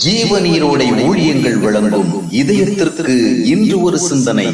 ஜீவநீரோடை ஊழியங்கள் வழங்கும் இதயத்திற்கு இன்று ஒரு சிந்தனை.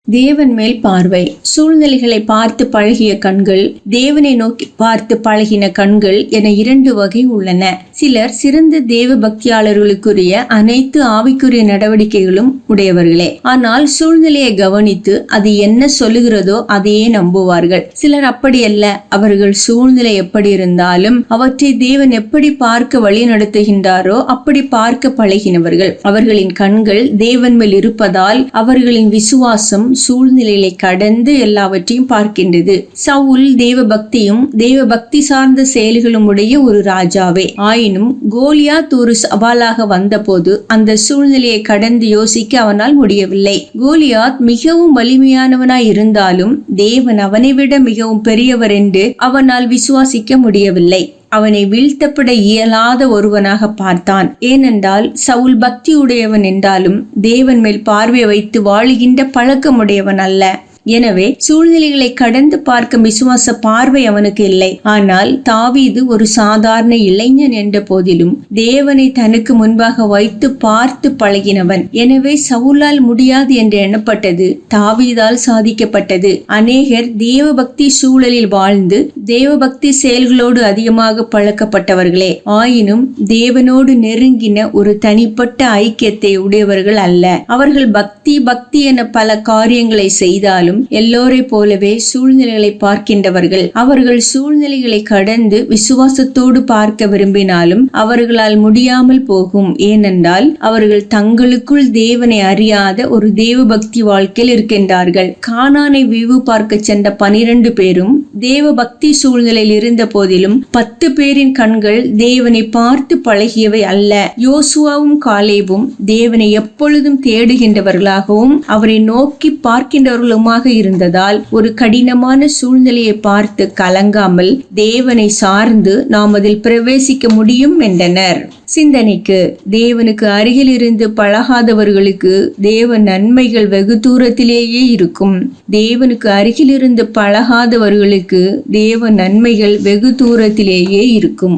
தேவன் மேல் பார்வை. சூழ்நிலைகளை பார்த்து பழகிய கண்கள், தேவனை நோக்கி பார்த்து பழகின கண்கள் என இரண்டு வகை உள்ளன. சிலர் சிறந்த தேவ பக்தியாளர்களுக்குரிய அனைத்து ஆவிக்குரிய நடவடிக்கைகளும் உடையவர்களே. ஆனால் சூழ்நிலையை கவனித்து அது என்ன சொல்லுகிறதோ அதையே நம்புவார்கள். சிலர் அப்படியல்ல. அவர்கள் சூழ்நிலை எப்படி இருந்தாலும் அவற்றை தேவன் எப்படி பார்க்க வழி நடத்துகின்றாரோ அப்படி பார்க்க பழகினவர்கள். அவர்களின் கண்கள் தேவன் மேல் இருப்பதால் அவர்களின் விசுவாசம் சூழ்நிலைகளை கடந்து எல்லாவற்றையும் பார்க்கின்றது. சவுல் தேவ பக்தியும் தேவ பக்தி சார்ந்த செயல்களும் உடைய ஒரு ராஜாவே. ஆயினும் கோலியாத் ஒரு சவாலாக வந்தபோது அந்த சூழ்நிலையை கடந்து யோசிக்க அவனால் முடியவில்லை. கோலியாத் மிகவும் வலிமையானவனாய் இருந்தாலும் தேவன் அவனை விட மிகவும் பெரியவர் என்று அவனால் விசுவாசிக்க முடியவில்லை. அவனை வீழ்த்தப்பட இயலாத ஒருவனாக பார்த்தான். ஏனென்றால் சவுல் பக்தி உடையவன் என்றாலும் தேவன் மேல் பார்வை வைத்து வாழுகின்ற பழக்கமுடையவன் அல்ல. எனவே சூழ்நிலைகளை கடந்து பார்க்கும் விசுவாச பார்வை அவனுக்கு இல்லை. ஆனால் தாவீது ஒரு சாதாரண இளைஞன் என்ற போதிலும் தேவனை தனக்கு முன்பாக வைத்து பார்த்து பழகினவன். எனவே சவுலால் முடியாது என்று எண்ணப்பட்டது தாவீதால் சாதிக்கப்பட்டது. அநேகர் தேவ பக்தி சூழலில் வாழ்ந்து தேவ பக்தி செயல்களோடு அதிகமாக பழக்கப்பட்டவர்களே. ஆயினும் தேவனோடு நெருங்கின ஒரு தனிப்பட்ட ஐக்கியத்தை உடையவர்கள் அல்ல. அவர்கள் பக்தி என பல காரியங்களை செய்தாலும் எல்லோரை போலவே சூழ்நிலைகளை பார்க்கின்றவர்கள். அவர்கள் சூழ்நிலைகளை கடந்து விசுவாசத்தோடு பார்க்க விரும்பினாலும் அவர்களால் முடியாமல் போகும். ஏனென்றால் அவர்கள் தங்களுக்குள் தேவனை அறியாத ஒரு தேவ பக்தி வாழ்க்கையில் இருக்கின்றார்கள். கானானை விவு பார்க்க சென்ற 12 பேரும் தேவ பக்தி சூழ்நிலையில் இருந்த போதிலும் 10 பேரின் கண்கள் தேவனை பார்த்து பழகியவை அல்ல. யோசுவாவும் காலேபும் தேவனை எப்பொழுதும் தேடுகின்றவர்களாகவும் அவரை நோக்கி பார்க்கின்றவர்களுமாக இருந்ததால் ஒரு கடினமான சூழ்நிலையை பார்த்து கலங்காமல் தேவனை சார்ந்து நாம் அதில் பிரவேசிக்க முடியும் என்றனர். சிந்தனைக்கு: தேவனுக்கு அருகில் இருந்து பழகாதவர்களுக்கு தேவ நன்மைகள் வெகு தூரத்திலேயே இருக்கும். தேவனுக்கு அருகில் இருந்து பழகாதவர்களுக்கு தேவ நன்மைகள் வெகு தூரத்திலேயே இருக்கும்.